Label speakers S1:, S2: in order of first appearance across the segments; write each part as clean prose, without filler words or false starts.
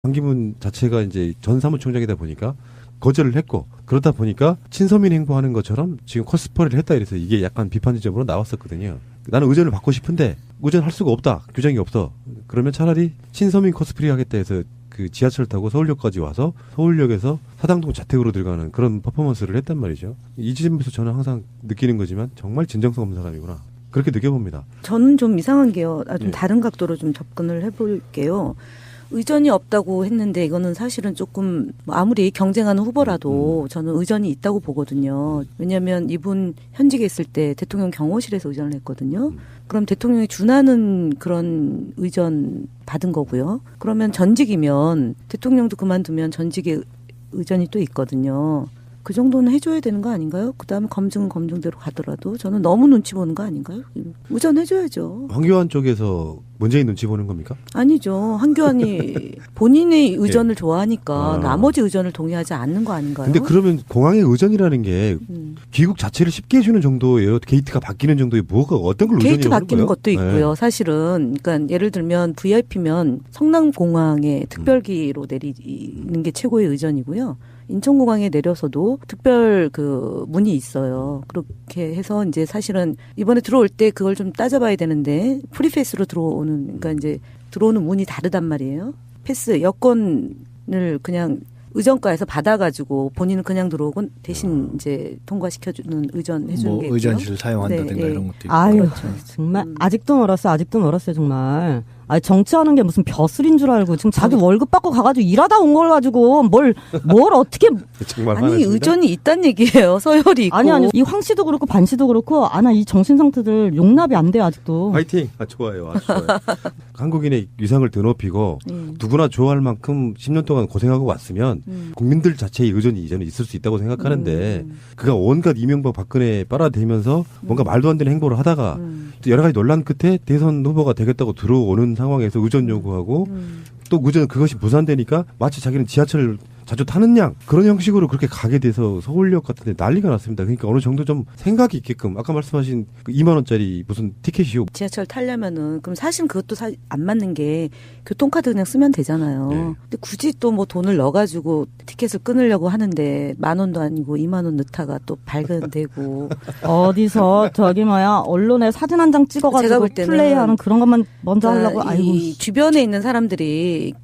S1: 반기문 자체가 이제 전 사무총장이다 보니까 거절을 했고 그러다 보니까 친서민 행보하는 것처럼 지금 코스프레를 했다 이래서 이게 약간 비판 지점으로 나왔었거든요. 나는 의전을 받고 싶은데 의전할 수가 없다. 규정이 없어. 그러면 차라리 친서민 코스프레 하겠다 해서 그 지하철 타고 서울역까지 와서 서울역에서 사당동 자택으로 들어가는 그런 퍼포먼스를 했단 말이죠. 이 지점에서 저는 항상 느끼는 거지만 정말 진정성 없는 사람이구나. 그렇게 느껴봅니다.
S2: 저는 좀 이상한 게요. 좀
S1: 예.
S2: 다른 각도로 좀 접근을 해볼게요. 의전이 없다고 했는데 이거는 사실은 조금 아무리 경쟁하는 후보라도 저는 의전이 있다고 보거든요. 왜냐하면 이분 현직에 있을 때 대통령 경호실에서 의전을 했거든요. 그럼 대통령이 준하는 그런 의전 받은 거고요. 그러면 전직이면 대통령도 그만두면 전직에 의전이 또 있거든요. 그 정도는 해줘야 되는 거 아닌가요? 그다음에 검증은 검증대로 가더라도 저는 너무 눈치 보는 거 아닌가요? 의전해줘야죠.
S1: 황교안 쪽에서 문재인 눈치 보는 겁니까?
S2: 아니죠. 황교안이 본인의 의전을 좋아하니까 나머지 의전을 동의하지 않는 거 아닌가요?
S1: 근데 그러면 공항의 의전이라는 게 귀국 자체를 쉽게 해주는 정도예요? 게이트가 바뀌는 정도의 뭐가 어떤 걸 의전이라고
S2: 게이트 바뀌는
S1: 거예요?
S2: 것도 있고요.
S1: 네.
S2: 사실은 그러니까 예를 들면 VIP면 성남공항에 특별기로 내리는 게 최고의 의전이고요. 인천공항에 내려서도 특별 그 문이 있어요. 그렇게 해서 이제 사실은 이번에 들어올 때 그걸 좀 따져봐야 되는데 프리패스로 들어오는 그러니까 이제 들어오는 문이 다르단 말이에요. 패스 여권을 그냥 의전과에서 받아가지고 본인은 그냥 들어오고 대신 이제 통과시켜주는 의전 해주는
S3: 뭐
S2: 게 있죠.
S3: 의전실을 사용한다든가
S2: 네,
S3: 이런 것도 있고.
S4: 아유,
S2: 그렇죠.
S4: 정말 아직도 멀었어요, 정말. 아니, 정치하는 게 무슨 벼슬인 줄 알고 지금 자기 월급 받고 가가지고 일하다 온 걸 가지고 뭘 어떻게
S1: 정말
S2: 아니
S1: 화났습니다.
S2: 의전이 있단 얘기예요. 서열이 있고.
S4: 아니 이 황 씨도 그렇고 반 씨도 그렇고 나 이 정신 상태들 용납이 안 돼요 아직도.
S1: 파이팅! 좋아요. 아주 좋아요. 한국인의 위상을 드높이고 누구나 좋아할 만큼 10년 동안 고생하고 왔으면 국민들 자체의 의전이 이제는 있을 수 있다고 생각하는데 그가 온갖 이명박 박근혜 빨아대면서 뭔가 말도 안 되는 행보를 하다가 또 여러 가지 논란 끝에 대선 후보가 되겠다고 들어오는 상황에서 의전 요구하고 또 의전 그것이 무산되니까 마치 자기는 지하철을 자주 타는 양 그런 형식으로 그렇게 가게 돼서 서울역 같은 데 난리가 났습니다. 그러니까 어느 정도 좀 생각이 있게끔 아까 말씀하신 그 2만 원짜리 무슨 티켓이요.
S2: 지하철 타려면은 그럼 사실 그것도 안 맞는 게 교통카드 그냥 쓰면 되잖아요.
S1: 네.
S2: 근데 굳이 또 뭐 돈을 넣어가지고 티켓을 끊으려고 하는데 10,000원도 아니고 2만 원 넣다가 또 발견되고
S4: 어디서 저기 언론에 사진 한 장
S2: 제가
S4: 찍어가지고
S2: 볼 때는
S4: 플레이하는 그런 것만 먼저 하려고
S2: 이 주변에 있는 사람들이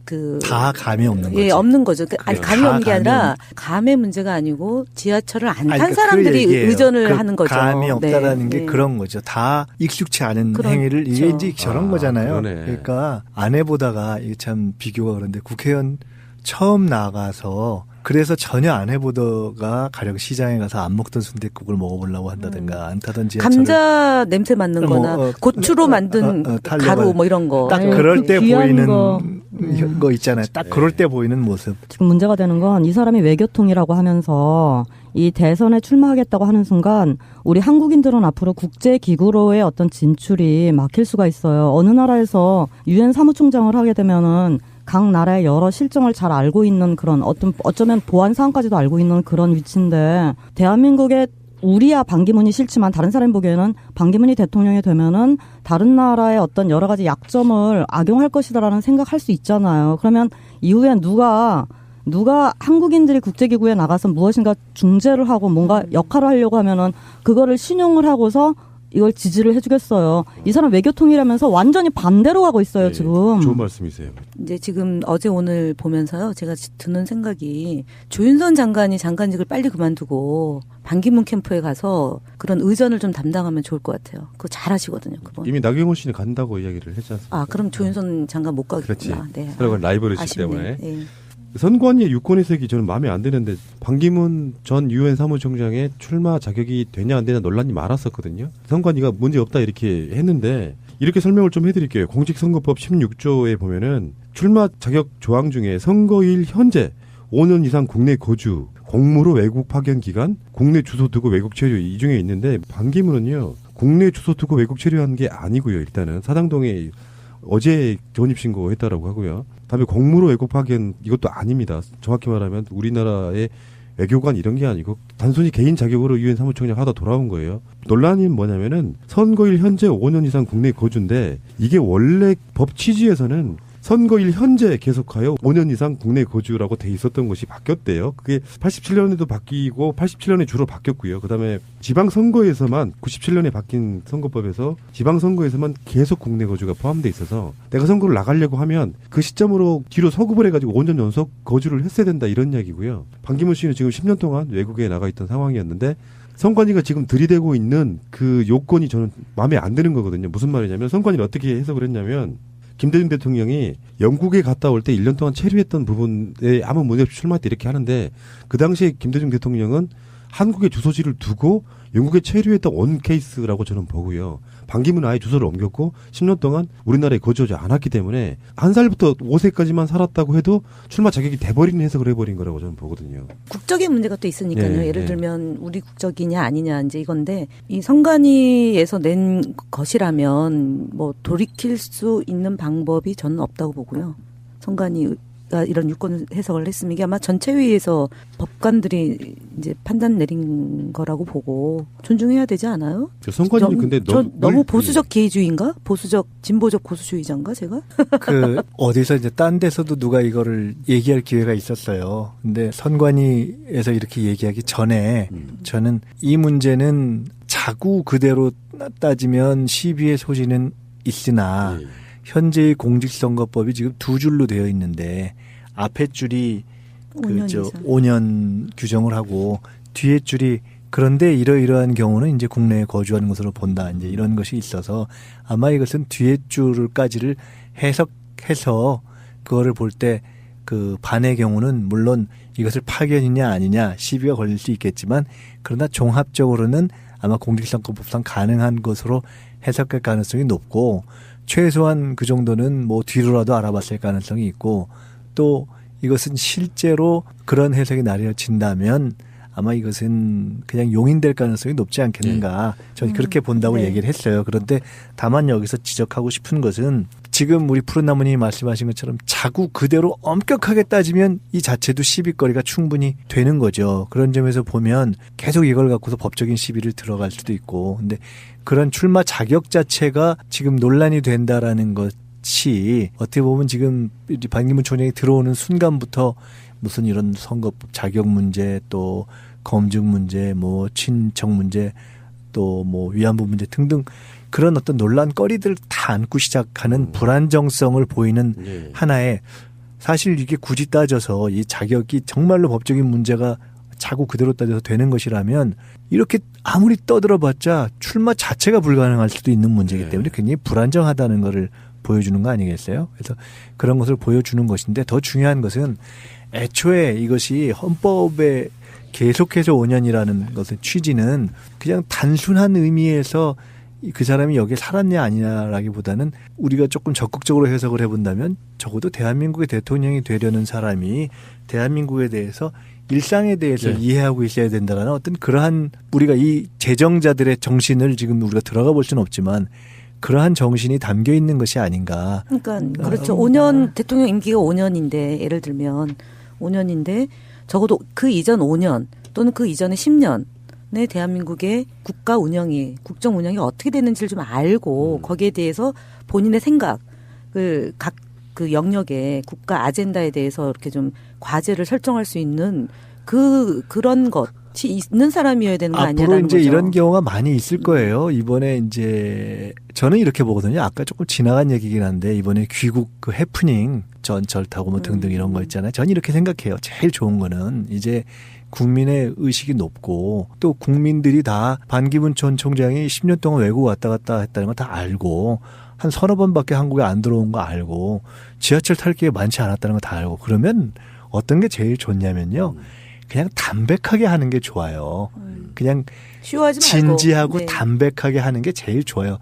S3: 다 감이 없는 거죠.
S2: 예, 없는 거죠. 아니,
S3: 그래요.
S2: 감이
S3: 다
S2: 없는 게
S3: 감이
S2: 아니라 감의 문제가 아니고 지하철을 안 탄
S3: 그러니까
S2: 사람들이
S3: 그 얘기예요.
S2: 의전을 하는 거죠.
S3: 감이 없다라는
S2: 네,
S3: 게
S2: 네.
S3: 그런 거죠. 다 익숙치 않은
S2: 그렇죠.
S3: 행위를 이게 이제 저런 거잖아요.
S1: 그러네.
S3: 그러니까 안 해보다가 이게 참 비교가 그런데 국회의원 처음 나가서 그래서 전혀 안 해보다가 가령 시장에 가서 안 먹던 순댓국을 먹어보려고 한다든가 안 타던 지하철을
S2: 감자 냄새 맡는 거나 고추로 만든 가루 뭐 이런 거.
S3: 딱
S4: 아유,
S3: 그럴
S4: 그
S3: 때
S4: 귀한
S3: 보이는
S4: 거.
S3: 있잖아요. 딱 그럴 때 보이는 모습.
S4: 지금 문제가 되는 건 이 사람이 외교통이라고 하면서 이 대선에 출마하겠다고 하는 순간 우리 한국인들은 앞으로 국제기구로의 어떤 진출이 막힐 수가 있어요. 어느 나라에서 유엔 사무총장을 하게 되면은 각 나라의 여러 실정을 잘 알고 있는 그런 어쩌면 보안 사항까지도 알고 있는 그런 위치인데 대한민국의 우리야 반기문이 싫지만 다른 사람 보기에는 반기문이 대통령이 되면은 다른 나라의 어떤 여러 가지 약점을 악용할 것이다라는 생각할 수 있잖아요. 그러면 이후에 누가 한국인들이 국제기구에 나가서 무엇인가 중재를 하고 뭔가 역할을 하려고 하면은 그거를 신용을 하고서 이걸 지지를 해주겠어요. 이 사람 외교통이라면서 완전히 반대로 가고 있어요,
S1: 네,
S4: 지금.
S1: 좋은 말씀이세요.
S2: 이제 지금 어제 오늘 보면서요. 제가 드는 생각이 조윤선 장관이 장관직을 빨리 그만두고 반기문 캠프에 가서 그런 의전을 좀 담당하면 좋을 것 같아요. 그거 잘하시거든요. 그건.
S1: 이미 나경원 씨는 간다고 이야기를 했지 않습니까?
S2: 그럼 조윤선 장관 못 가겠구나.
S1: 그렇지.
S2: 네.
S1: 서로가 라이벌이기
S2: 아쉽네.
S1: 때문에.
S2: 네.
S1: 선관위의 유권 해석이 저는 마음에 안 드는데 반기문 전 유엔 사무총장의 출마 자격이 되냐 안 되냐 논란이 많았었거든요. 선관위가 문제 없다 이렇게 했는데 이렇게 설명을 좀 해드릴게요. 공직선거법 16조에 보면은 출마 자격 조항 중에 선거일 현재 5년 이상 국내 거주, 공무로 외국 파견 기간, 국내 주소 두고 외국 체류 이 중에 있는데 반기문은요 국내 주소 두고 외국 체류한 게 아니고요. 일단은 사당동에 어제 전입신고했다라고 하고요. 다음에 공무로 외국 파견 이것도 아닙니다. 정확히 말하면 우리나라의 외교관 이런 게 아니고 단순히 개인 자격으로 유엔 사무총장 하다 돌아온 거예요. 논란이 뭐냐면은 선거일 현재 5년 이상 국내 거주인데 이게 원래 법 취지에서는 선거일 현재 계속하여 5년 이상 국내 거주라고 돼 있었던 것이 바뀌었대요. 그게 87년에도 바뀌고 87년에 주로 바뀌었고요. 그다음에 지방선거에서만 97년에 바뀐 선거법에서 지방선거에서만 계속 국내 거주가 포함돼 있어서 내가 선거를 나가려고 하면 그 시점으로 뒤로 서급을 해가지고 5년 연속 거주를 했어야 된다 이런 이야기고요. 반기문 씨는 지금 10년 동안 외국에 나가 있던 상황이었는데 선관위가 지금 들이대고 있는 그 요건이 저는 마음에 안 드는 거거든요. 무슨 말이냐면 선관위를 어떻게 해석을 했냐면 김대중 대통령이 영국에 갔다 올 때 1년 동안 체류했던 부분에 아무 문제 없이 출마했다 이렇게 하는데 그 당시에 김대중 대통령은 한국에 주소지를 두고 영국에 체류했던 원 케이스라고 저는 보고요. 반기문은 아예 주소를 옮겼고 10년 동안 우리나라에 거주하지 않았기 때문에 1살부터 5세까지만 살았다고 해도 출마 자격이 돼버리는 해석을 해버린 거라고 저는 보거든요.
S2: 국적의 문제가 또 있으니까요.
S1: 네,
S2: 예를
S1: 네.
S2: 들면 우리 국적이냐 아니냐 이제 이건데 이 선관위에서 낸 것이라면 뭐 돌이킬 수 있는 방법이 저는 없다고 보고요. 선관위가 이런 유권 해석을 했으면 이게 아마 전체회의에서 법관들이 이제 판단 내린 거라고 보고 존중해야 되지 않아요?
S1: 선관위는 근데
S2: 너무 보수적 개의주의인가? 보수적 진보적 보수주의자인가 제가?
S3: 그 어디서 이제 딴 데서도 누가 이거를 얘기할 기회가 있었어요. 근데 선관위에서 이렇게 얘기하기 전에 저는 이 문제는 자구 그대로 따지면 시비의 소지는 있으나
S1: 예.
S3: 현재의 공직선거법이 지금 두 줄로 되어 있는데 앞에 줄이
S2: 5년 이상.
S3: 5년 규정을 하고 뒤에 줄이 그런데 이러이러한 경우는 이제 국내에 거주하는 것으로 본다. 이제 이런 것이 있어서 아마 이것은 뒤에 줄까지를 해석해서 그거를 볼 때 그 반의 경우는 물론 이것을 파견이냐 아니냐 시비가 걸릴 수 있겠지만 그러나 종합적으로는 아마 공직선거법상 가능한 것으로 해석할 가능성이 높고 최소한 그 정도는 뭐 뒤로라도 알아봤을 가능성이 있고 또 이것은 실제로 그런 해석이 나뉘어진다면 아마 이것은 그냥 용인될 가능성이 높지 않겠는가. 저는 그렇게 본다고
S2: 네.
S3: 얘기를 했어요. 그런데 다만 여기서 지적하고 싶은 것은 지금 우리 푸른나무님이 말씀하신 것처럼 자구 그대로 엄격하게 따지면 이 자체도 시비거리가 충분히 되는 거죠. 그런 점에서 보면 계속 이걸 갖고서 법적인 시비를 들어갈 수도 있고 근데 그런 출마 자격 자체가 지금 논란이 된다라는 것이 어떻게 보면 지금 반기문 총장이 들어오는 순간부터 무슨 이런 선거법 자격 문제 또 검증 문제 뭐 친척 문제 또 뭐 위안부 문제 등등 그런 어떤 논란거리들을 다 안고 시작하는 불안정성을 보이는
S1: 예.
S3: 하나의 사실 이게 굳이 따져서 이 자격이 정말로 법적인 문제가 자꾸 그대로 따져서 되는 것이라면 이렇게 아무리 떠들어봤자 출마 자체가 불가능할 수도 있는 문제이기 때문에 굉장히 불안정하다는 것을 보여주는 거 아니겠어요? 그래서 그런 것을 보여주는 것인데 더 중요한 것은 애초에 이것이 헌법에 계속해서 5년이라는 것의 취지는 그냥 단순한 의미에서 그 사람이 여기에 살았냐 아니냐라기보다는 우리가 조금 적극적으로 해석을 해본다면 적어도 대한민국의 대통령이 되려는 사람이 대한민국에 대해서 일상에 대해서 이해하고 있어야 된다는 어떤 그러한 우리가 이 제정자들의 정신을 지금 우리가 들어가 볼 수는 없지만 그러한 정신이 담겨 있는 것이 아닌가.
S2: 그러니까 그렇죠. 5년 대통령 임기가 5년인데 예를 들면 5년인데 적어도 그 이전 5년 또는 그 이전에 10년의 대한민국의 국가 운영이 국정 운영이 어떻게 되는지를 좀 알고 거기에 대해서 본인의 생각을 각 그 영역의 국가 아젠다에 대해서 이렇게 좀 과제를 설정할 수 있는 그런 것이 있는 사람이어야 되는 거 아니냐라는
S3: 앞으로 이제
S2: 거죠.
S3: 이런 경우가 많이 있을 거예요. 이번에 이제 저는 이렇게 보거든요. 아까 조금 지나간 얘기긴 한데 이번에 귀국 그 해프닝 전철 타고 뭐 등등 이런 거 있잖아요. 저는 이렇게 생각해요. 제일 좋은 거는 이제 국민의 의식이 높고 또 국민들이 다 반기문 전 총장이 10년 동안 외국 왔다 갔다 했다는 걸 다 알고 한 서너 번밖에 한국에 안 들어온 거 알고 지하철 탈 게 많지 않았다는 거 다 알고 그러면 어떤 게 제일 좋냐면요. 그냥 담백하게 하는 게 좋아요. 그냥
S2: 쉬워하지 말고.
S3: 진지하고
S2: 네.
S3: 담백하게 하는 게 제일 좋아요.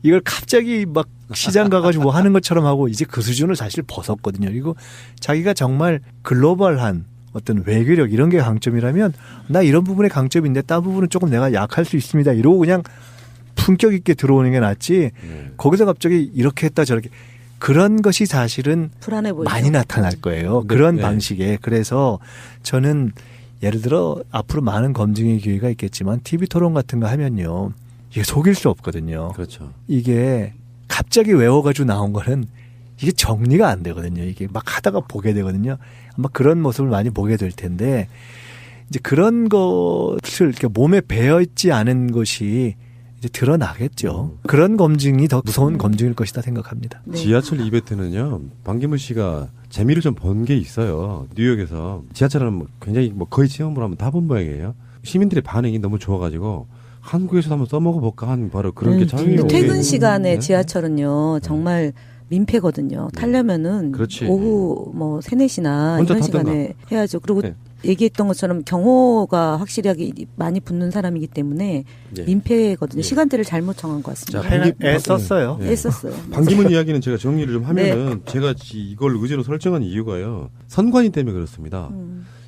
S3: 이걸 갑자기 막 시장 가가지고 뭐 하는 것처럼 하고 이제 그 수준을 사실 벗었거든요. 그리고 자기가 정말 글로벌한 어떤 외교력 이런 게 강점이라면 나 이런 부분에 강점인데 다른 부분은 조금 내가 약할 수 있습니다. 이러고 그냥 품격 있게 들어오는 게 낫지 거기서 갑자기 이렇게 했다 저렇게 그런 것이 사실은
S2: 불안해 보이죠.
S3: 많이 나타날 거예요. 그런 방식에. 그래서 저는 예를 들어 앞으로 많은 검증의 기회가 있겠지만 TV 토론 같은 거 하면요. 이게 속일 수 없거든요.
S1: 그렇죠.
S3: 이게 갑자기 외워가지고 나온 거는 이게 정리가 안 되거든요. 이게 막 하다가 보게 되거든요. 아마 그런 모습을 많이 보게 될 텐데 이제 그런 것을 이렇게 몸에 배어 있지 않은 것이 이제 드러나겠죠. 그런 검증이 더 무서운 검증일 것이다 생각합니다.
S2: 네.
S1: 지하철 이벤트는요, 반기문 씨가 재미를 좀 본 게 있어요. 뉴욕에서 지하철은 굉장히 거의 체험을 하면 다 본 모양이에요. 시민들의 반응이 너무 좋아가지고 한국에서도 한번 써먹어볼까 하는 바로 그런 게 처음이에요.
S2: 근데 퇴근 시간에
S1: 네.
S2: 지하철은요 정말 민폐거든요. 타려면은
S1: 그렇지.
S2: 오후 3, 4시나
S1: 혼자
S2: 이런
S1: 타든가.
S2: 시간에 해야죠. 그리고
S1: 네.
S2: 얘기했던 것처럼 경호가 확실하게 많이 붙는 사람이기 때문에
S1: 예.
S2: 민폐거든요.
S1: 예.
S2: 시간대를 잘못 정한 것 같습니다.
S3: 애썼어요.
S1: 예.
S2: 했었어요.
S1: 반기문 이야기는 제가 정리를 좀 하면은 제가 이걸 의제로 설정한 이유가요. 선관위 때문에 그렇습니다.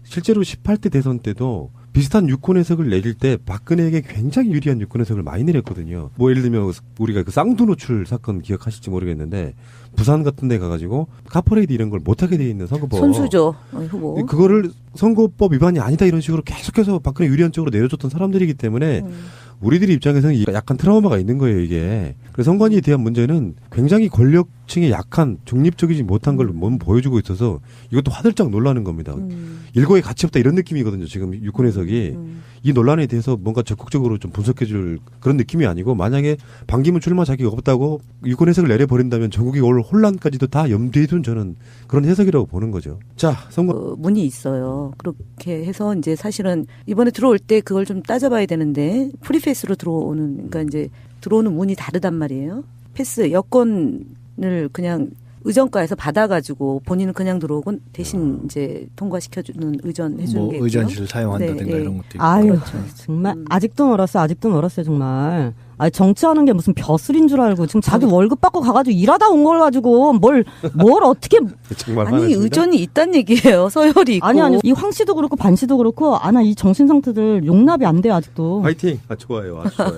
S1: 실제로 18대 대선 때도 비슷한 유권 해석을 내릴 때 박근혜에게 굉장히 유리한 유권 해석을 많이 내렸거든요. 예를 들면 우리가 그 쌍두 노출 사건 기억하실지 모르겠는데 부산 같은 데 가가지고 카퍼레이드 이런 걸 못하게 돼 있는 선거법.
S2: 손수죠 후보.
S1: 그거를 선거법 위반이 아니다 이런 식으로 계속해서 박근혜 유리한 쪽으로 내려줬던 사람들이기 때문에 우리들의 입장에서는 약간 트라우마가 있는 거예요, 이게. 그래서 선관위에 대한 문제는 굉장히 권력층의 약한, 중립적이지 못한 걸 보여주고 있어서 이것도 화들짝 놀라는 겁니다. 일거에 가치 없다 이런 느낌이거든요, 지금 유권 해석이. 이 논란에 대해서 뭔가 적극적으로 좀 분석해줄 그런 느낌이 아니고 만약에 반기문 출마 자격이 없다고 유권 해석을 내려버린다면 전국이 올 혼란까지도 다 염두에 둔 저는 그런 해석이라고 보는 거죠. 자, 선거.
S2: 문이 있어요. 그렇게 해서 이제 사실은 이번에 들어올 때 그걸 좀 따져봐야 되는데 프리패스로 들어오는 그러니까 이제 들어오는 문이 다르단 말이에요. 패스 여권을 그냥 의전과에서 받아가지고 본인은 그냥 들어오고 대신 이제 통과시켜주는 의전 해주는 게 있고요.
S3: 의전실 사용한다든가
S2: 네, 네.
S3: 이런 것도 있고.
S4: 아유,
S2: 그렇죠.
S4: 정말 아직도 멀었어요, 정말. 아니, 정치하는 게 무슨 벼슬인 줄 알고 지금 자기 월급 받고 가가지고 일하다 온 걸 가지고 뭘 어떻게
S1: 정말
S2: 아니
S1: 화났습니다.
S2: 의전이 있단 얘기예요. 서열이 있고.
S4: 아니 이 황 씨도 그렇고 반 씨도 그렇고 이 정신 상태들 용납이 안 돼요 아직도.
S1: 화이팅! 좋아요. 아주 좋아요.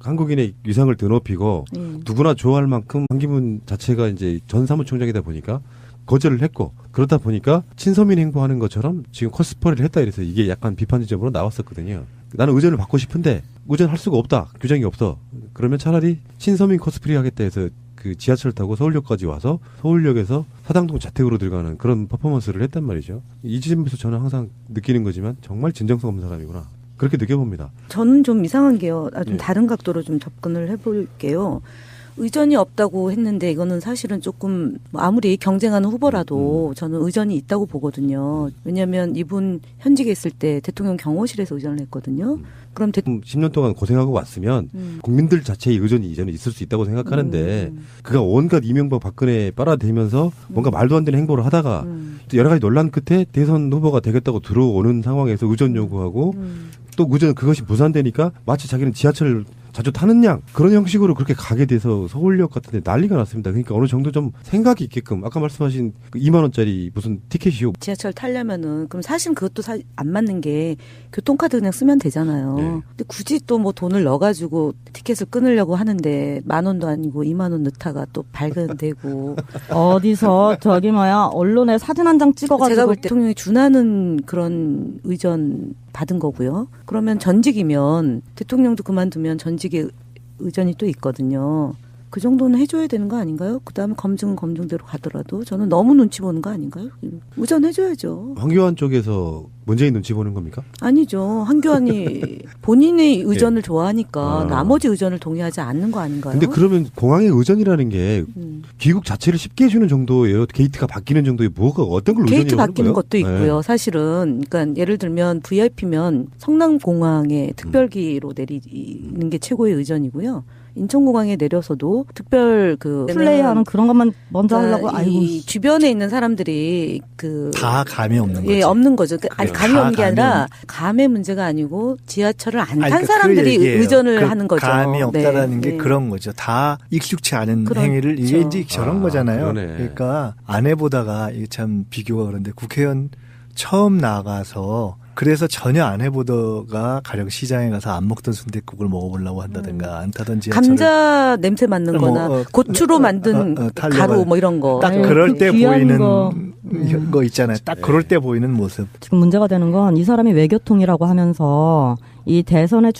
S1: 한국인의 위상을 드높이고 누구나 좋아할 만큼 반기문 자체가 이제 전 사무총장이다 보니까 거절을 했고 그러다 보니까 친서민 행보하는 것처럼 지금 코스프레를 했다 이래서 이게 약간 비판 지점으로 나왔었거든요. 나는 의전을 받고 싶은데 의전할 수가 없다. 규정이 없어. 그러면 차라리 친서민 코스프레 하겠다 해서 그 지하철 타고 서울역까지 와서 서울역에서 사당동 자택으로 들어가는 그런 퍼포먼스를 했단 말이죠. 이 지점에서 저는 항상 느끼는 거지만 정말 진정성 없는 사람이구나. 그렇게 느껴봅니다.
S2: 저는 좀 이상한 게요. 좀
S1: 예.
S2: 다른 각도로 좀 접근을 해볼게요. 의전이 없다고 했는데 이거는 사실은 조금 아무리 경쟁하는 후보라도 저는 의전이 있다고 보거든요. 왜냐하면 이분 현직에 있을 때 대통령 경호실에서 의전을 했거든요. 그럼
S1: 10년 동안 고생하고 왔으면 국민들 자체의 의전이 이제는 있을 수 있다고 생각하는데 그가 온갖 이명박 박근혜 빨아대면서 뭔가 말도 안 되는 행보를 하다가 여러 가지 논란 끝에 대선 후보가 되겠다고 들어오는 상황에서 의전 요구하고 또 의전 그것이 무산되니까 마치 자기는 지하철 자주 타는 양 그런 형식으로 그렇게 가게 돼서 서울역 같은 데 난리가 났습니다. 그러니까 어느 정도 좀 생각이 있게끔 아까 말씀하신 그 2만 원짜리 무슨 티켓이요.
S2: 지하철 타려면은 그럼 사실 그것도 안 맞는 게 교통카드 그냥 쓰면 되잖아요.
S1: 네.
S2: 근데 굳이 또 뭐 돈을 넣어가지고 티켓을 끊으려고 하는데 10,000원도 아니고 2만 원 넣다가 또 발견되고
S4: 어디서 언론에 사진 한 장 찍어가지고
S2: 제가 볼 때 대통령이 준하는 그런 의전 받은 거고요. 그러면 전직이면 대통령도 그만두면 전직에 의전이 또 있거든요. 그 정도는 해줘야 되는 거 아닌가요? 그다음에 검증은 검증대로 가더라도 저는 너무 눈치 보는 거 아닌가요? 의전해줘야죠.
S1: 황교안 쪽에서 문재인 눈치 보는 겁니까?
S2: 아니죠. 한교안이 본인의 의전을 좋아하니까
S1: 아.
S2: 나머지 의전을 동의하지 않는 거 아닌가요?
S1: 근데 그러면 공항의 의전이라는 게 귀국 자체를 쉽게 해주는 정도예요. 게이트가 바뀌는 정도의 뭐가 어떤 걸
S2: 게이트
S1: 의전이라고 하는
S2: 바뀌는
S1: 거예요?
S2: 것도 있고요. 사실은 그러니까 예를 들면 VIP면 성남공항에 특별기로 내리는 게 최고의 의전이고요. 인천공항에 내려서도 특별
S4: 플레이하는 그런 것만 먼저 하려고
S2: 이 주변에 있는 사람들이
S3: 다 감이 없는 거지.
S2: 예, 없는 거죠. 아니, 감이
S3: 다
S2: 없는 게
S3: 감이
S2: 아니라 감의 문제가 아니고 지하철을 안 탄
S3: 그러니까
S2: 사람들이
S3: 그 얘기예요.
S2: 의전을 하는 거죠.
S3: 감이 없다라는
S2: 네,
S3: 게
S2: 네.
S3: 그런 거죠. 다 익숙치 않은
S2: 그렇죠.
S3: 행위를 이게 이제 저런 거잖아요.
S1: 그러네.
S3: 그러니까 안 해보다가 이게 참 비교가 그런데 국회의원 처음 나가서 그래서 전혀 안 해보다가 가령 시장에 가서 안 먹던 순댓국을 먹어보려고 한다든가 안 타던 지하철을
S2: 감자 냄새 맡는 거나 고추로 만든 가루 뭐 이런 거.
S3: 딱
S4: 아유,
S3: 그럴 때
S4: 귀한
S3: 보이는
S4: 거.
S3: 있잖아요. 딱 그럴 때 보이는 모습.
S4: 지금 문제가 되는 건 이 사람이 외교통이라고 하면서 이 대선에